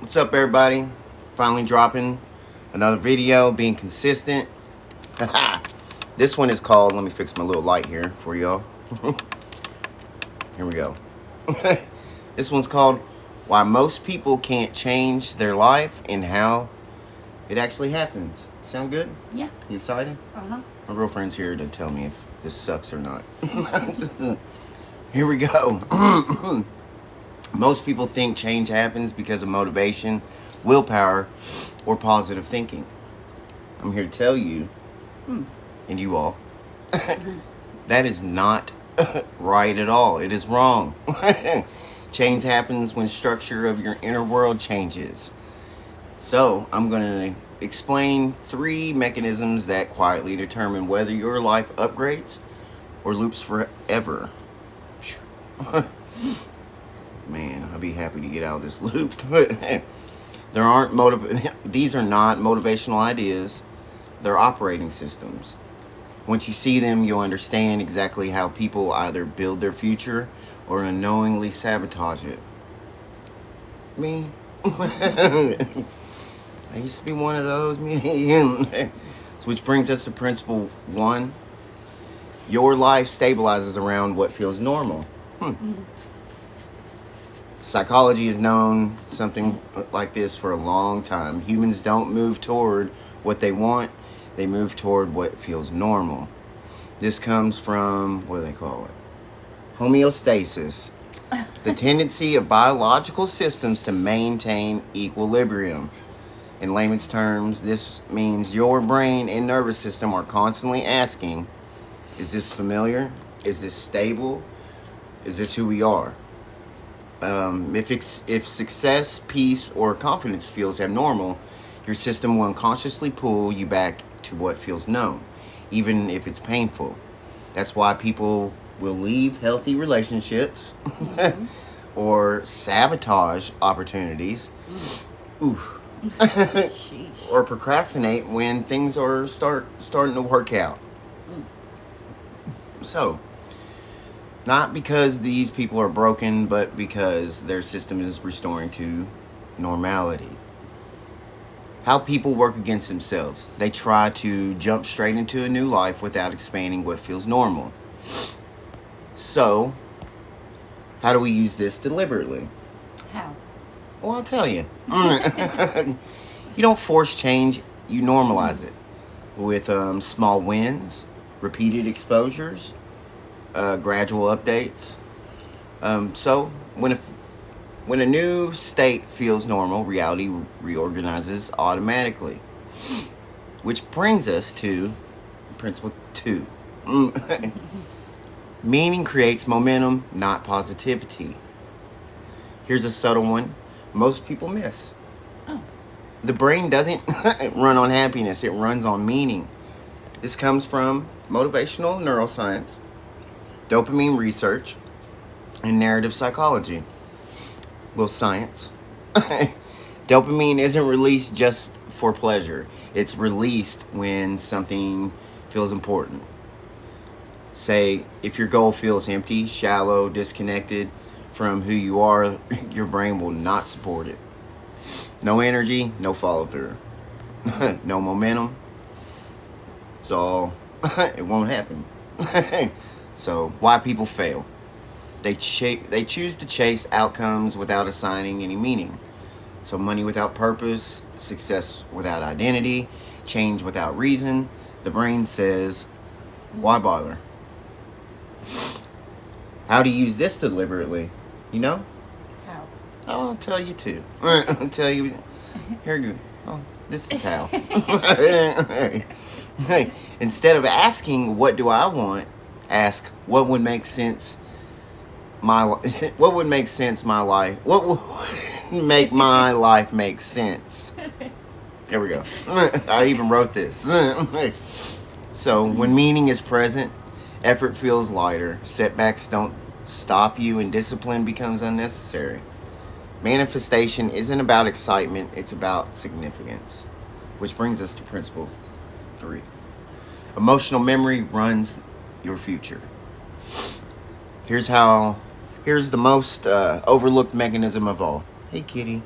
What's up, everybody? Finally dropping another video, being consistent. This one is called, let me fix my little light here for y'all. Here we go. This one's called Why Most People Can't Change Their Life and How It Actually Happens. Sound good? Yeah. You excited? Uh-huh. My girlfriend's here to tell me if this sucks or not. Here we go. Most people think change happens because of motivation, willpower, or positive thinking. I'm here to tell you, and you all, that is not right at all. It is wrong. Change happens when structure of your inner world changes. So I'm going to explain 3 mechanisms that quietly determine whether your life upgrades or loops forever. Man, I'll be happy to get out of this loop. These are not motivational ideas. They're operating systems. Once you see them, you'll understand exactly how people either build their future or unknowingly sabotage it. Me? I used to be one of those. Which brings us to principle 1. Your life stabilizes around what feels normal. Psychology has known something like this for a long time. Humans don't move toward what they want. They move toward what feels normal. This comes from, what do they call it? Homeostasis. The tendency of biological systems to maintain equilibrium. In layman's terms, this means your brain and nervous system are constantly asking, is this familiar? Is this stable? Is this who we are? If success, peace, or confidence feels abnormal, your system will unconsciously pull you back to what feels known, even if it's painful. That's why people will leave healthy relationships or sabotage opportunities. Or procrastinate when things are starting to work out. So, not because these people are broken, but because their system is restoring to normality. How people work against themselves. They try to jump straight into a new life without expanding what feels normal. So, how do we use this deliberately? How? Well, I'll tell you. You don't force change, you normalize it with small wins, repeated exposures, gradual updates. So when a new state feels normal, reality reorganizes automatically. Which brings us to principle 2. Meaning creates momentum, not positivity. Here's a subtle one most people miss. The brain doesn't run on happiness, it runs on meaning. This comes from motivational neuroscience, dopamine research, and narrative psychology. Little science. Dopamine isn't released just for pleasure. It's released when something feels important. Say, if your goal feels empty, shallow, disconnected from who you are, your brain will not support it. No energy, no follow through. No momentum. So, it won't happen. So, why people fail? They choose to chase outcomes without assigning any meaning. So, money without purpose, success without identity, change without reason. The brain says, why bother? How to use this deliberately? You know? How? I'll tell you too. I'll tell you. Here you go. Oh, this is how. Hey, instead of asking, what do I want? Ask, what would make sense what would make sense my life? What would make my life make sense? There we go. I even wrote this. So, when meaning is present, effort feels lighter, setbacks don't stop you, and discipline becomes unnecessary. Manifestation isn't about excitement, it's about significance. Which brings us to principle 3. Emotional memory runs your future. Here's the most overlooked mechanism of all. Hey, kitty.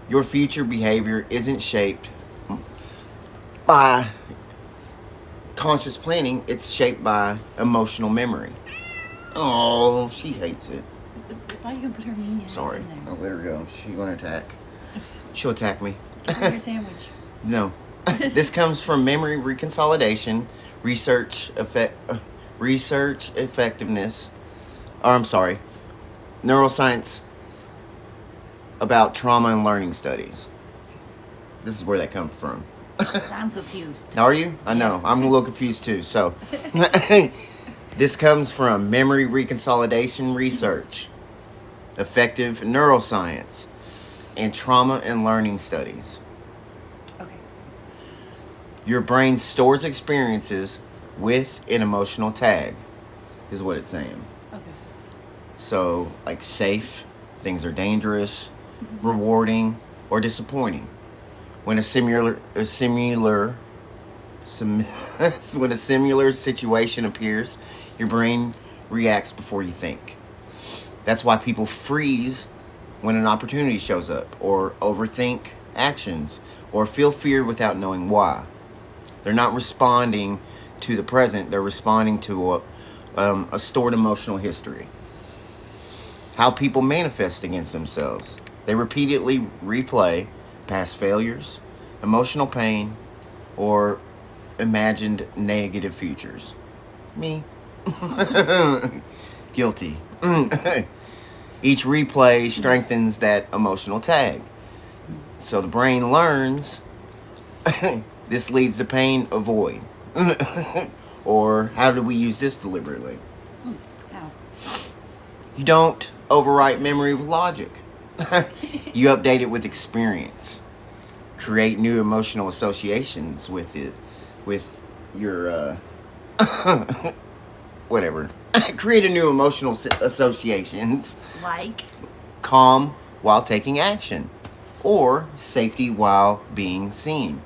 Your future behavior isn't shaped by conscious planning, it's shaped by emotional memory. Oh, she hates it. Why are you gonna put her mean ass Sorry, in there? I'll let her go. She's gonna attack. She'll attack me. Give her your sandwich. No. This comes from memory reconsolidation, research effectiveness, or I'm sorry, neuroscience about trauma and learning studies. This is where that comes from. I'm confused. Are you? I know. I'm a little confused too. So, this comes from memory reconsolidation research, effective neuroscience, and trauma and learning studies. Okay. Your brain stores experiences with an emotional tag, is what it's saying. Okay. So, like safe, things are dangerous, rewarding, or disappointing. When a similar situation appears, your brain reacts before you think. That's why people freeze when an opportunity shows up, or overthink actions, or feel fear without knowing why. They're not responding to the present, they're responding to a stored emotional history. How people manifest against themselves. They repeatedly replay past failures, emotional pain, or imagined negative futures. Me. Guilty. Each replay strengthens that emotional tag. So the brain learns this leads to pain, avoid. Or how do we use this deliberately? How? You don't overwrite memory with logic. You update it with experience. Create new emotional associations with it, with your whatever. Create a new emotional associations. Like? Calm while taking action, or safety while being seen,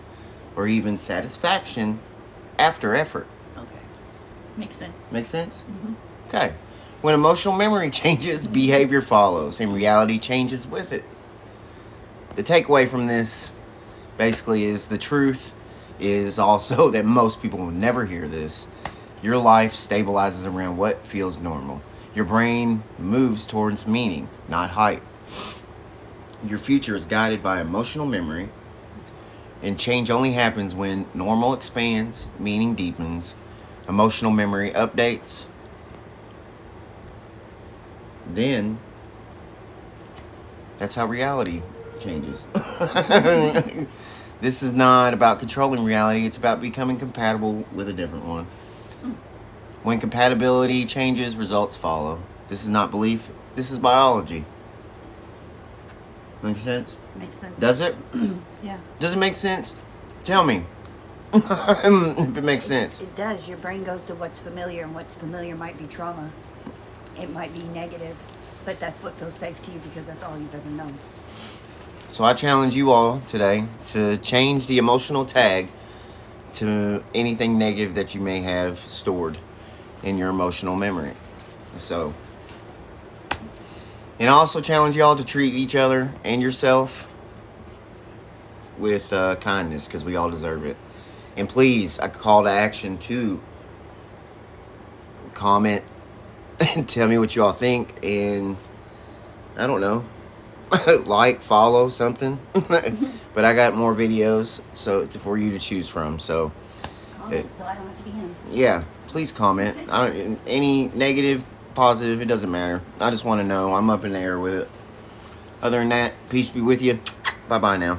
or even satisfaction after effort. Okay. Makes sense. Make sense? Mm-hmm. Okay. When emotional memory changes, behavior follows, and reality changes with it. The takeaway from this basically is the truth is also that most people will never hear this. Your life stabilizes around what feels normal. Your brain moves towards meaning, not hype. Your future is guided by emotional memory, and change only happens when normal expands, meaning deepens, emotional memory updates. Then that's how reality changes. This is not about controlling reality, it's about becoming compatible with a different one. When compatibility changes, results follow. This is not belief, this is biology. Make sense? Makes sense. Does it? Yeah. Does it make sense? Tell me. If it makes sense. It does. Your brain goes to what's familiar, and what's familiar might be trauma. It might be negative, but that's what feels safe to you because that's all you've ever known. So I challenge you all today to change the emotional tag to anything negative that you may have stored in your emotional memory. So, and I also challenge y'all to treat each other and yourself with kindness, because we all deserve it. And please, a call to action to comment and tell me what y'all think, and I don't know, like, follow something. But I got more videos for you to choose from. So So I don't have to be in. yeah, please comment. Any negative, positive, it doesn't matter. I just want to know. I'm up in the air with it. Other than that, peace be with you. Bye bye now.